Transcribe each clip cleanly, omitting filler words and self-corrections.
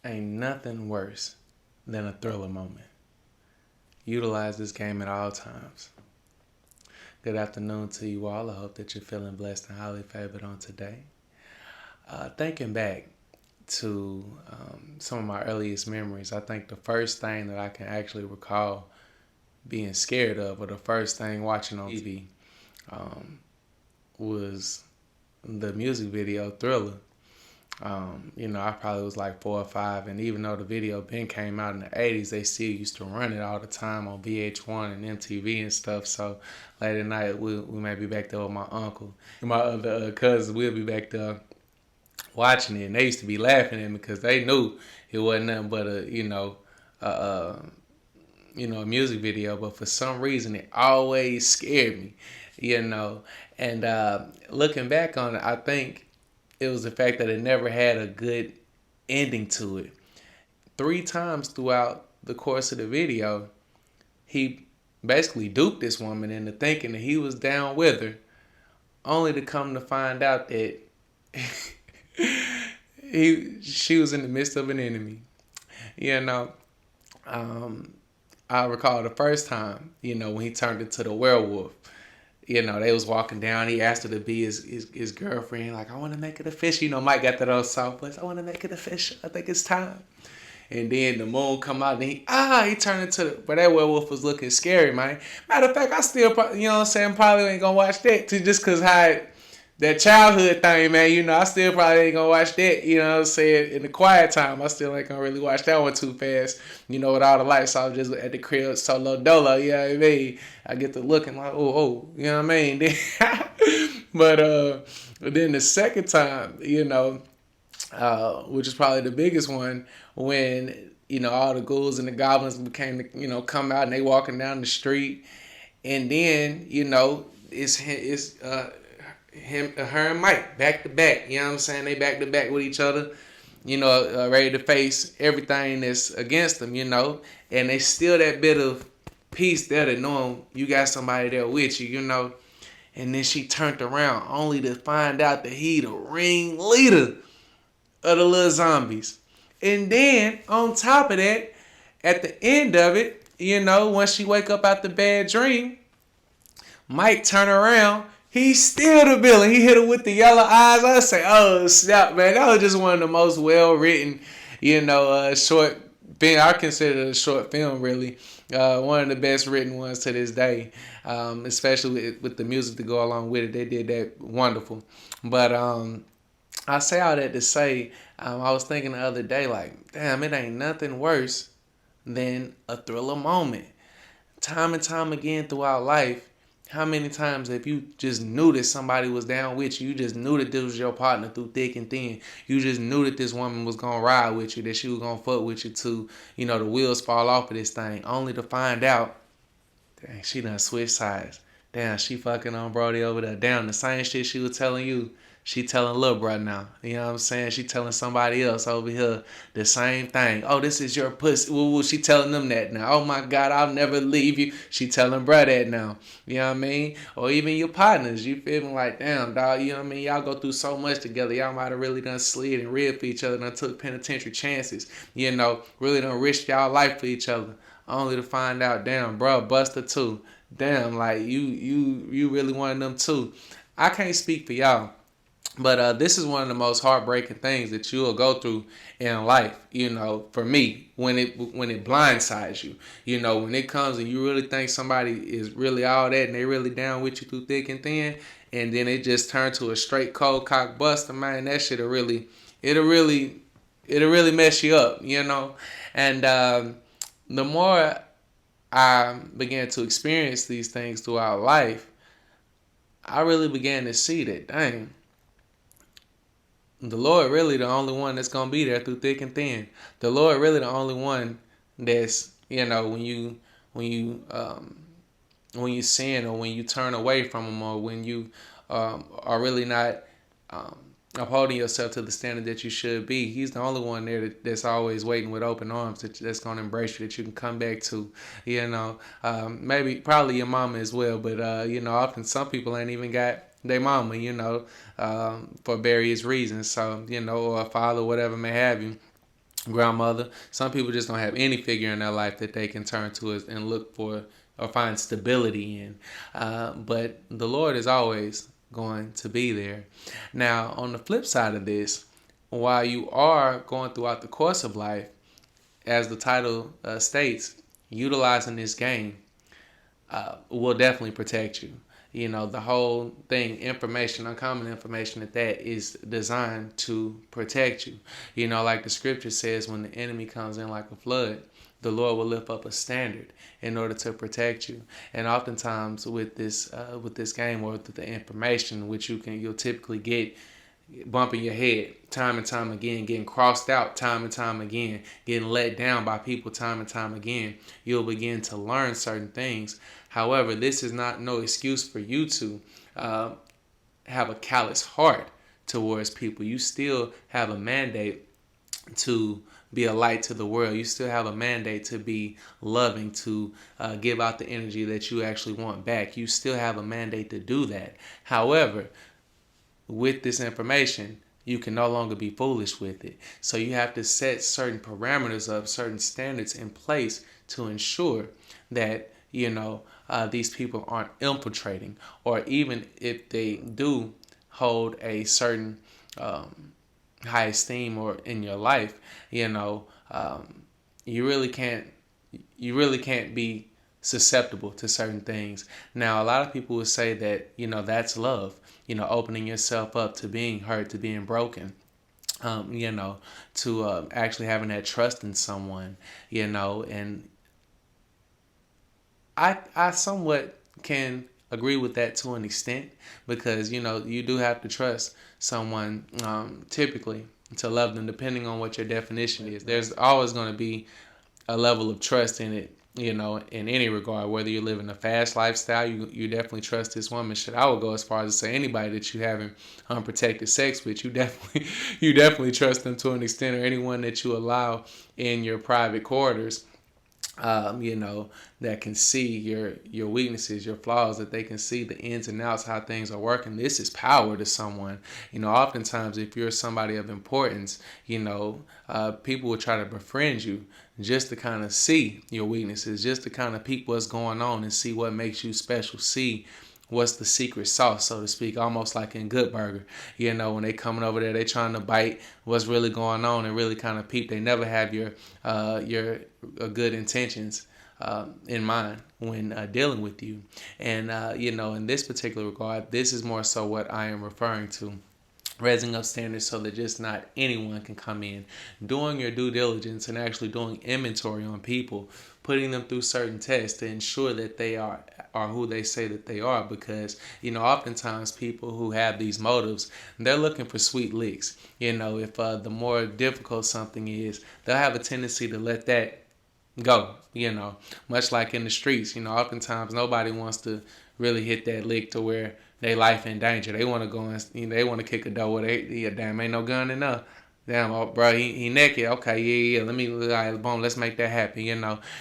Ain't nothing worse than a thriller moment. Utilize this game at all times. Good afternoon to you all. I hope that you're feeling blessed and highly favored on today. Thinking back to some of my earliest memories, I think the first thing that I can actually recall being scared of, or the first thing watching on TV, was the music video Thriller. I probably was like 4 or 5, and even though the video been came out in the '80s, they still used to run it all the time on VH1 and MTV and stuff. So late at night, we may be back there with my uncle and my other cousins. We'll be back there watching it, and they used to be laughing at me because they knew it wasn't nothing but a a music video. But for some reason, it always scared me, you know. And looking back on it, I think it was the fact that it never had a good ending to it. 3 times throughout the course of the video, he basically duped this woman into thinking that he was down with her, only to come to find out that she was in the midst of an enemy. You know, I recall the first time, when he turned into the werewolf. They was walking down. He asked her to be his girlfriend. Like, I want to make it official. Mike got that old soft voice. I want to make it official. I think it's time. And then the moon come out and he turned into but that werewolf was looking scary, man. Matter of fact, I still, probably ain't gonna watch that too, just cause how that childhood thing, man. I still probably ain't gonna watch that. In the quiet time, I still ain't gonna really watch that one too fast. With all the lights off, just at the crib, solo dolo. You know what I mean? I get to looking like, oh, you know what I mean? But then the second time, which is probably the biggest one, when all the ghouls and the goblins became come out and they walking down the street, and then it's her and Mike back to back. You know what I'm saying? They back to back with each other. Ready to face everything that's against them. And they still that bit of peace there to knowing you got somebody there with you. And then she turned around only to find out that he the ringleader of the little zombies. And then on top of that, at the end of it, once she wake up out the bad dream, Mike turn around. He's still the villain. He hit her with the yellow eyes. I say, oh snap, man! That was just one of the most well written, short film. I consider it a short film, really. One of the best written ones to this day, especially with the music to go along with it. They did that wonderful. But I say all that to say, I was thinking the other day, like, damn, it ain't nothing worse than a thriller moment. Time and time again throughout life, how many times have you just knew that somebody was down with you? You just knew that this was your partner through thick and thin. You just knew that this woman was going to ride with you, that she was going to fuck with you till, the wheels fall off of this thing, only to find out, dang, she done switched sides. Damn, she fucking on Brody over there. Damn, the same shit she was telling you, she telling Lil Bro now. You know what I'm saying? She telling somebody else over here the same thing. Oh, this is your pussy. Well, she telling them that now. Oh my God, I'll never leave you. She telling Bro that now. You know what I mean? Or even your partners. You feel me? Like, damn, dog. You know what I mean? Y'all go through so much together. Y'all might have really done slid and rib for each other. Done took penitentiary chances. Really done risked y'all life for each other. Only to find out, damn, bro, Buster too. Damn, like you really wanted them too. I can't speak for y'all. But this is one of the most heartbreaking things that you'll go through in life. For me, when it blindsides you, when it comes and you really think somebody is really all that and they really down with you through thick and thin, and then it just turned to a straight cold cock buster, man, that shit'll really mess you up, And the more I began to experience these things throughout life, I really began to see that, dang, the Lord really the only one that's gonna be there through thick and thin. The Lord really the only one that's when you sin, or when you turn away from Him, or when you are really not upholding yourself to the standard that you should be. He's the only one there that's always waiting with open arms, that's gonna embrace you, that you can come back to. Maybe probably your mama as well, but often some people ain't even got their mama, for various reasons. So, or a father, whatever may have you. grandmother. Some people just don't have any figure in their life that they can turn to and look for or find stability in. But the Lord is always going to be there. Now, on the flip side of this, while you are going throughout the course of life, as the title states, utilizing this game will definitely protect you. You know, the whole thing, information, uncommon information at that, is designed to protect you. You know, like the scripture says, when the enemy comes in like a flood, the Lord will lift up a standard in order to protect you. And oftentimes with this game, or with the information, which you'll typically get bumping your head time and time again, getting crossed out time and time again, getting let down by people time and time again, you'll begin to learn certain things. However, this is not no excuse for you to have a callous heart towards people. You still have a mandate to be a light to the world. You still have a mandate to be loving, to give out the energy that you actually want back. You still have a mandate to do that. However, with this information, you can no longer be foolish with it. So you have to set certain parameters up, certain standards in place to ensure that, these people aren't infiltrating, or even if they do hold a certain high esteem or in your life, you really can't be susceptible to certain things. Now, a lot of people would say that, that's love, opening yourself up to being hurt, to being broken, to actually having that trust in someone, and I somewhat can agree with that to an extent, because, you do have to trust someone, typically, to love them, depending on what your definition is. There's always going to be a level of trust in it, in any regard, whether you're living a fast lifestyle, you definitely trust this woman. I would go as far as to say anybody that you having unprotected sex with, you definitely trust them to an extent, or anyone that you allow in your private quarters, that can see your weaknesses, your flaws, that they can see the ins and outs, how things are working. This is power to someone. Oftentimes if you're somebody of importance, people will try to befriend you just to kind of see your weaknesses, just to kind of peek what's going on and see what makes you special, see what's the secret sauce, so to speak, almost like in Good Burger. When they coming over there, they trying to bite what's really going on and really kind of peep. They never have your good intentions in mind when dealing with you. And, in this particular regard, this is more so what I am referring to. Raising up standards so that just not anyone can come in. Doing your due diligence and actually doing inventory on people, putting them through certain tests to ensure that they are who they say that they are. Because, oftentimes people who have these motives, they're looking for sweet licks. If the more difficult something is, they'll have a tendency to let that go, much like in the streets. Oftentimes nobody wants to really hit that lick to where they life in danger. They want to go and they want to kick a door where damn, ain't no gun enough. Damn, oh, bro, he naked. Okay, yeah. Let me, all right, boom, let's make that happen.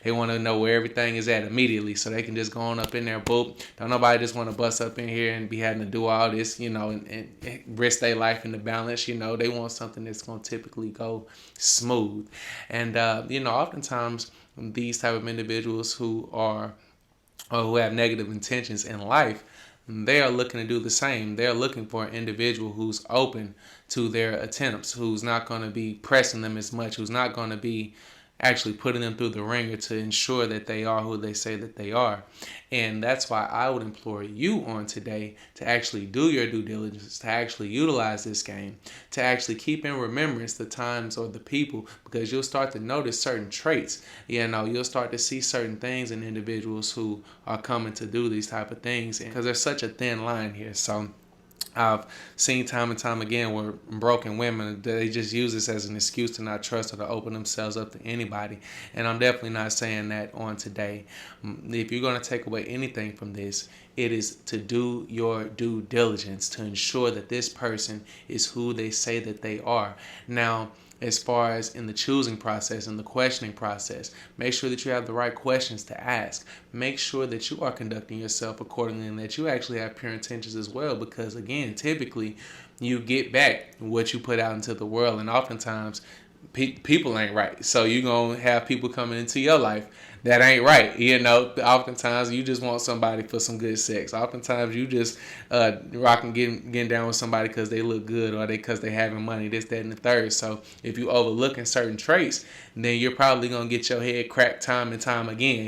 They want to know where everything is at immediately, so they can just go on up in there, boop. Don't nobody just want to bust up in here and be having to do all this, and risk their life in the balance. They want something that's going to typically go smooth. And, oftentimes these type of individuals who have negative intentions in life, they are looking to do the same. They're looking for an individual who's open to their attempts, who's not going to be pressing them as much, who's not going to be actually putting them through the ringer to ensure that they are who they say that they are. And that's why I would implore you on today to actually do your due diligence, to actually utilize this game, to actually keep in remembrance the times or the people, because you'll start to notice certain traits. You'll start to see certain things in individuals who are coming to do these type of things, because there's such a thin line here. So I've seen time and time again where broken women, they just use this as an excuse to not trust or to open themselves up to anybody. And I'm definitely not saying that on today. If you're going to take away anything from this, it is to do your due diligence to ensure that this person is who they say that they are. Now, as far as in the choosing process and the questioning process, make sure that you have the right questions to ask. Make sure that you are conducting yourself accordingly and that you actually have pure intentions as well, because again, typically you get back what you put out into the world, and oftentimes people ain't right. So you gonna have people coming into your life that ain't right. Oftentimes you just want somebody for some good sex. Oftentimes you just rocking getting down with somebody because they look good or because they having money. This, that, and the third. So if you overlooking certain traits, then you're probably gonna get your head cracked time and time again.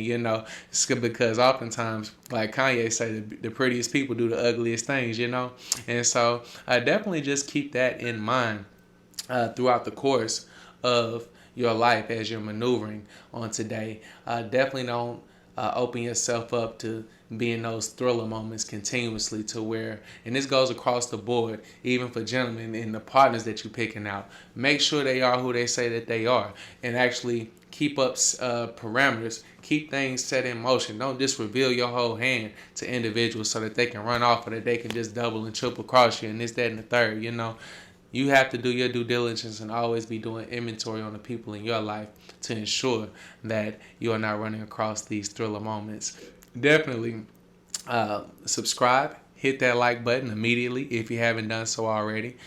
It's because oftentimes, like Kanye said, the prettiest people do the ugliest things. And so I definitely just keep that in mind throughout the course of your life as you're maneuvering on today. Definitely don't open yourself up to being those thriller moments continuously, to where, and this goes across the board, even for gentlemen and the partners that you're picking out, make sure they are who they say that they are, and actually keep up parameters, keep things set in motion. Don't just reveal your whole hand to individuals so that they can run off or that they can just double and triple cross you and this, that, and the third. You have to do your due diligence and always be doing inventory on the people in your life to ensure that you are not running across these thriller moments. Definitely subscribe, hit that like button immediately if you haven't done so already.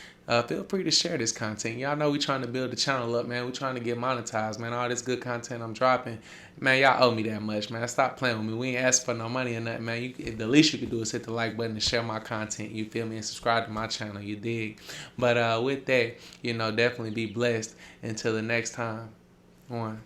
Feel free to share this content. Y'all know we trying to build the channel up, man. We trying to get monetized, man. All this good content I'm dropping, man, y'all owe me that much, man. Stop playing with me. We ain't asking for no money or nothing, man. The least you can do is hit the like button and share my content, you feel me, and subscribe to my channel, you dig? But with that, definitely be blessed. Until the next time. One.